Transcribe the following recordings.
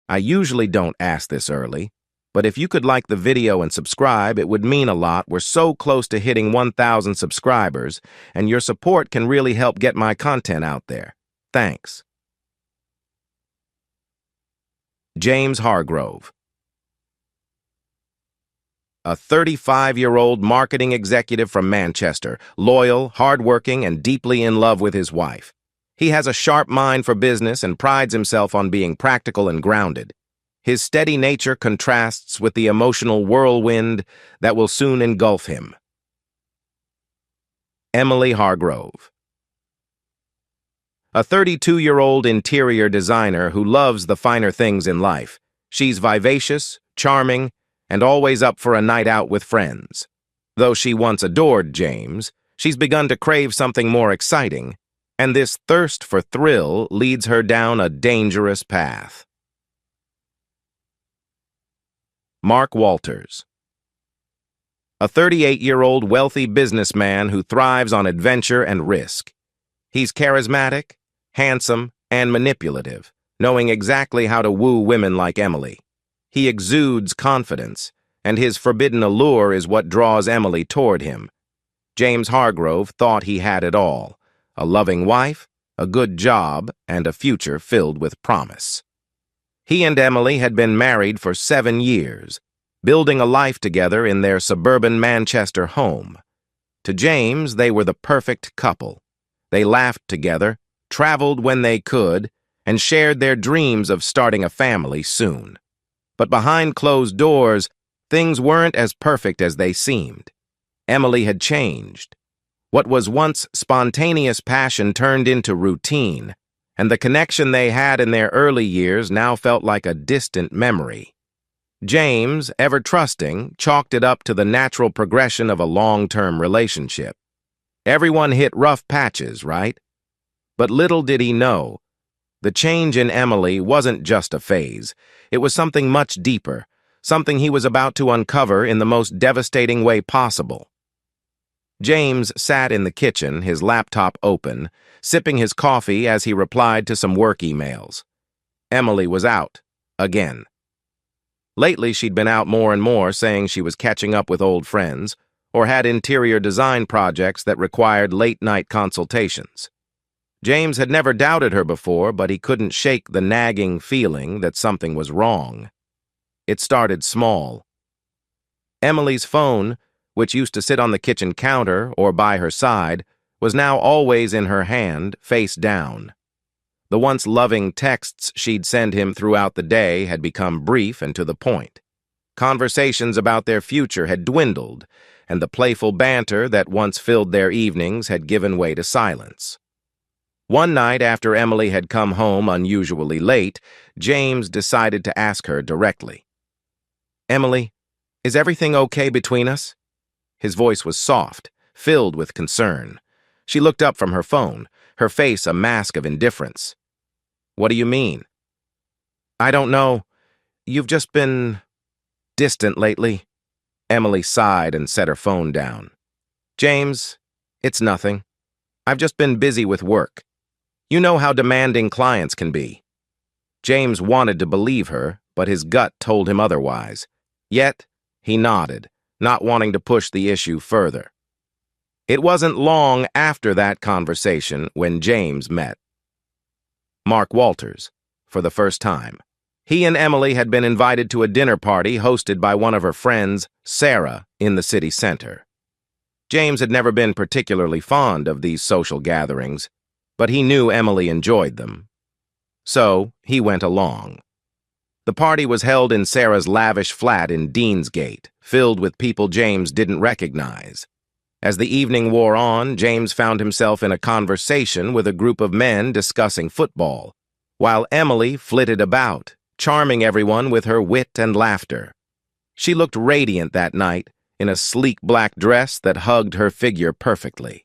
I usually don't ask this early, but if you could like the video and subscribe, it would mean a lot. We're so close to hitting 1,000 subscribers, and your support can really help get my content out there. Thanks. James Hargrove. A 35-year-old marketing executive from Manchester, loyal, hardworking, and deeply in love with his wife. He has a sharp mind for business and prides himself on being practical and grounded. His steady nature contrasts with the emotional whirlwind that will soon engulf him. Emily Hargrove. A 32-year-old interior designer who loves the finer things in life. She's vivacious, charming, and always up for a night out with friends. Though she once adored James, she's begun to crave something more exciting, and this thirst for thrill leads her down a dangerous path. Mark Walters. A 38-year-old wealthy businessman who thrives on adventure and risk. He's charismatic, handsome, and manipulative, knowing exactly how to woo women like Emily. He exudes confidence, and his forbidden allure is what draws Emily toward him. James Hargrove thought he had it all: a loving wife, a good job, and a future filled with promise. He and Emily had been married for 7 years, building a life together in their suburban Manchester home. To James, they were the perfect couple. They laughed together, traveled when they could, and shared their dreams of starting a family soon. But behind closed doors, things weren't as perfect as they seemed. Emily had changed. What was once spontaneous passion turned into routine, and the connection they had in their early years now felt like a distant memory. James, ever trusting, chalked it up to the natural progression of a long-term relationship. Everyone hit rough patches, right? But little did he know, the change in Emily wasn't just a phase. It was something much deeper, something he was about to uncover in the most devastating way possible. James sat in the kitchen, his laptop open, sipping his coffee as he replied to some work emails. Emily was out, again. Lately, she'd been out more and more, saying she was catching up with old friends, or had interior design projects that required late-night consultations. James had never doubted her before, but he couldn't shake the nagging feeling that something was wrong. It started small. Emily's phone, which used to sit on the kitchen counter or by her side, was now always in her hand, face down. The once loving texts she'd send him throughout the day had become brief and to the point. Conversations about their future had dwindled, and the playful banter that once filled their evenings had given way to silence. One night after Emily had come home unusually late, James decided to ask her directly. "Emily, is everything okay between us?" His voice was soft, filled with concern. She looked up from her phone, her face a mask of indifference. "What do you mean?" "I don't know. You've just been distant lately." Emily sighed and set her phone down. "James, it's nothing. I've just been busy with work. You know how demanding clients can be." James wanted to believe her, but his gut told him otherwise. Yet, he nodded, not wanting to push the issue further. It wasn't long after that conversation when James met Mark Walters for the first time. He and Emily had been invited to a dinner party hosted by one of her friends, Sarah, in the city center. James had never been particularly fond of these social gatherings, but he knew Emily enjoyed them. So, he went along. The party was held in Sarah's lavish flat in Deansgate, filled with people James didn't recognize. As the evening wore on, James found himself in a conversation with a group of men discussing football, while Emily flitted about, charming everyone with her wit and laughter. She looked radiant that night, in a sleek black dress that hugged her figure perfectly.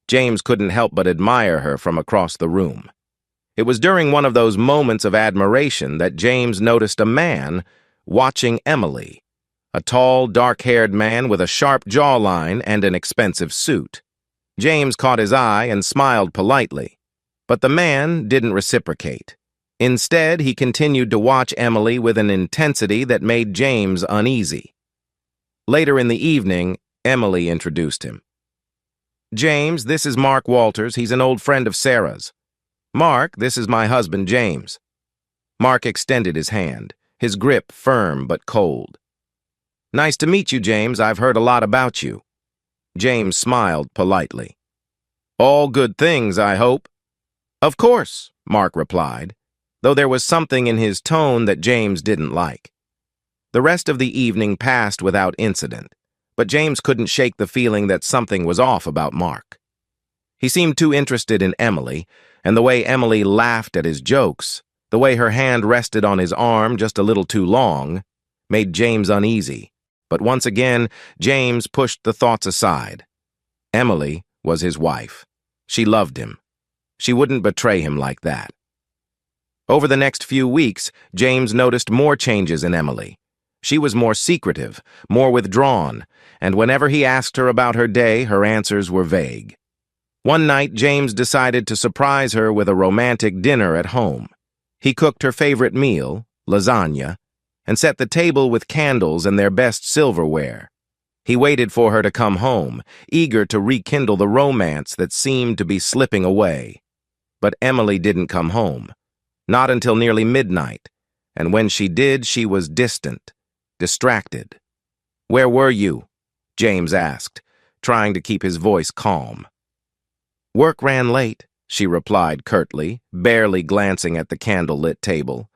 James couldn't help but admire her from across the room. It was during one of those moments of admiration that James noticed a man watching Emily, a tall, dark-haired man with a sharp jawline and an expensive suit. James caught his eye and smiled politely, but the man didn't reciprocate. Instead, he continued to watch Emily with an intensity that made James uneasy. Later in the evening, Emily introduced him. "James, this is Mark Walters. He's an old friend of Sarah's. Mark, this is my husband, James." Mark extended his hand, his grip firm but cold. "Nice to meet you, James. I've heard a lot about you." James smiled politely. "All good things, I hope." "Of course," Mark replied, though there was something in his tone that James didn't like. The rest of the evening passed without incident, but James couldn't shake the feeling that something was off about Mark. He seemed too interested in Emily, and the way Emily laughed at his jokes, the way her hand rested on his arm just a little too long, made James uneasy. But once again, James pushed the thoughts aside. Emily was his wife. She loved him. She wouldn't betray him like that. Over the next few weeks, James noticed more changes in Emily. She was more secretive, more withdrawn, and whenever he asked her about her day, her answers were vague. One night, James decided to surprise her with a romantic dinner at home. He cooked her favorite meal, lasagna, and set the table with candles and their best silverware. He waited for her to come home, eager to rekindle the romance that seemed to be slipping away. But Emily didn't come home, not until nearly midnight, and when she did, she was distant, distracted. "Where were you?" James asked, trying to keep his voice calm. "Work ran late," she replied curtly, barely glancing at the candle-lit table.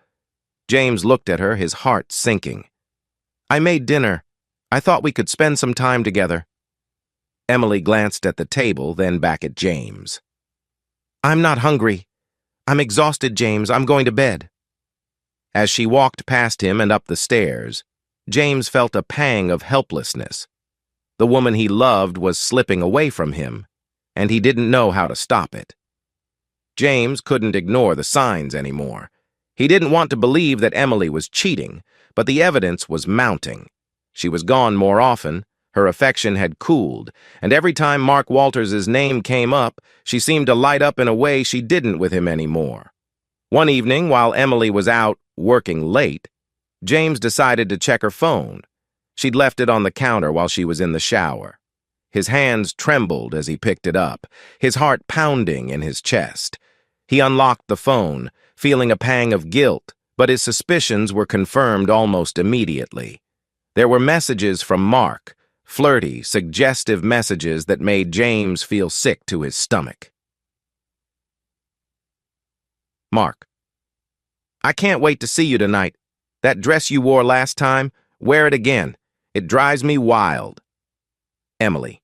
James looked at her, his heart sinking. "I made dinner. I thought we could spend some time together." Emily glanced at the table, then back at James. "I'm not hungry. I'm exhausted, James. I'm going to bed." As she walked past him and up the stairs, James felt a pang of helplessness. The woman he loved was slipping away from him, and he didn't know how to stop it. James couldn't ignore the signs anymore. He didn't want to believe that Emily was cheating, but the evidence was mounting. She was gone more often, her affection had cooled, and every time Mark Walters' name came up, she seemed to light up in a way she didn't with him anymore. One evening, while Emily was out working late, James decided to check her phone. She'd left it on the counter while she was in the shower. His hands trembled as he picked it up, his heart pounding in his chest. He unlocked the phone, feeling a pang of guilt, but his suspicions were confirmed almost immediately. There were messages from Mark, flirty, suggestive messages that made James feel sick to his stomach. Mark: "I can't wait to see you tonight. That dress you wore last time, wear it again. It drives me wild." Emily: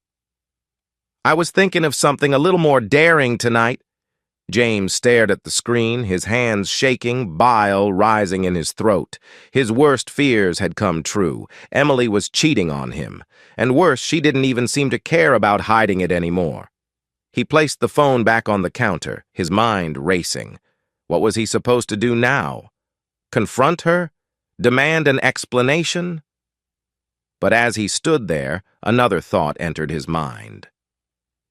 "I was thinking of something a little more daring tonight." James stared at the screen, his hands shaking, bile rising in his throat. His worst fears had come true. Emily was cheating on him. And worse, she didn't even seem to care about hiding it anymore. He placed the phone back on the counter, his mind racing. What was he supposed to do now? Confront her? Demand an explanation? But as he stood there, another thought entered his mind.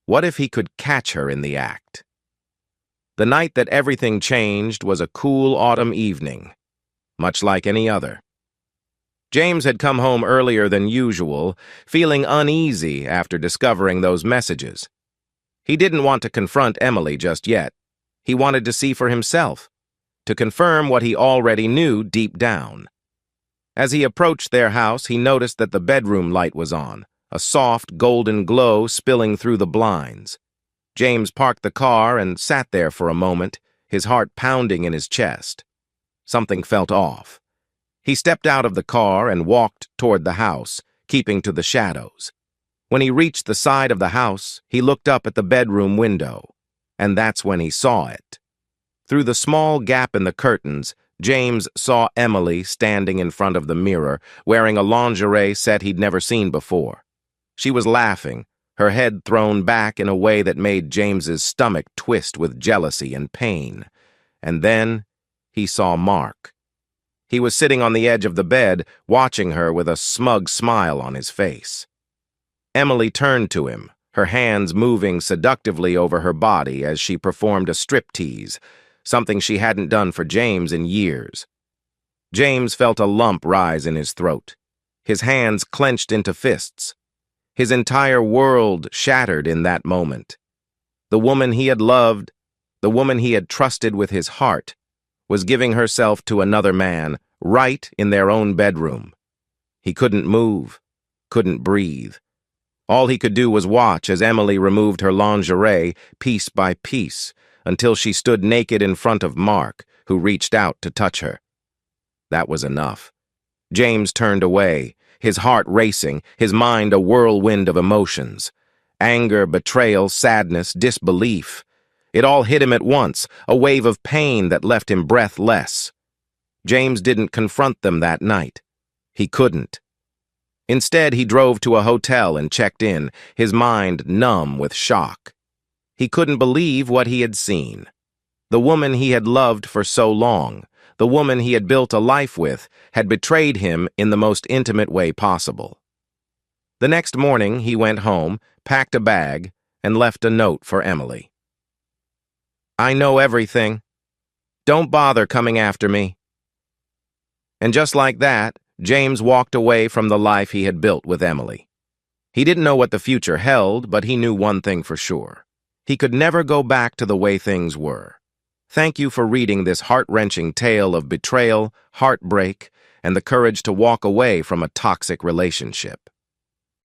What if he could catch her in the act? The night that everything changed was a cool autumn evening, much like any other. James had come home earlier than usual, feeling uneasy after discovering those messages. He didn't want to confront Emily just yet. He wanted to see for himself, to confirm what he already knew deep down. As he approached their house, he noticed that the bedroom light was on, a soft golden glow spilling through the blinds. James parked the car and sat there for a moment, his heart pounding in his chest. Something felt off. He stepped out of the car and walked toward the house, keeping to the shadows. When he reached the side of the house, he looked up at the bedroom window, and that's when he saw it. Through the small gap in the curtains, James saw Emily standing in front of the mirror, wearing a lingerie set he'd never seen before. She was laughing, her head thrown back in a way that made James's stomach twist with jealousy and pain. And then he saw Mark. He was sitting on the edge of the bed, watching her with a smug smile on his face. Emily turned to him, her hands moving seductively over her body as she performed a striptease, something she hadn't done for James in years. James felt a lump rise in his throat. His hands clenched into fists. His entire world shattered in that moment. The woman he had loved, the woman he had trusted with his heart, was giving herself to another man right in their own bedroom. He couldn't move, couldn't breathe. All he could do was watch as Emily removed her lingerie piece by piece until she stood naked in front of Mark, who reached out to touch her. That was enough. James turned away, his heart racing, his mind a whirlwind of emotions. Anger, betrayal, sadness, disbelief. It all hit him at once, a wave of pain that left him breathless. James didn't confront them that night. He couldn't. Instead, he drove to a hotel and checked in, his mind numb with shock. He couldn't believe what he had seen. The woman he had loved for so long, the woman he had built a life with, had betrayed him in the most intimate way possible. The next morning, he went home, packed a bag, and left a note for Emily. "I know everything. Don't bother coming after me." And just like that, James walked away from the life he had built with Emily. He didn't know what the future held, but he knew one thing for sure. He could never go back to the way things were. Thank you for reading this heart-wrenching tale of betrayal, heartbreak, and the courage to walk away from a toxic relationship.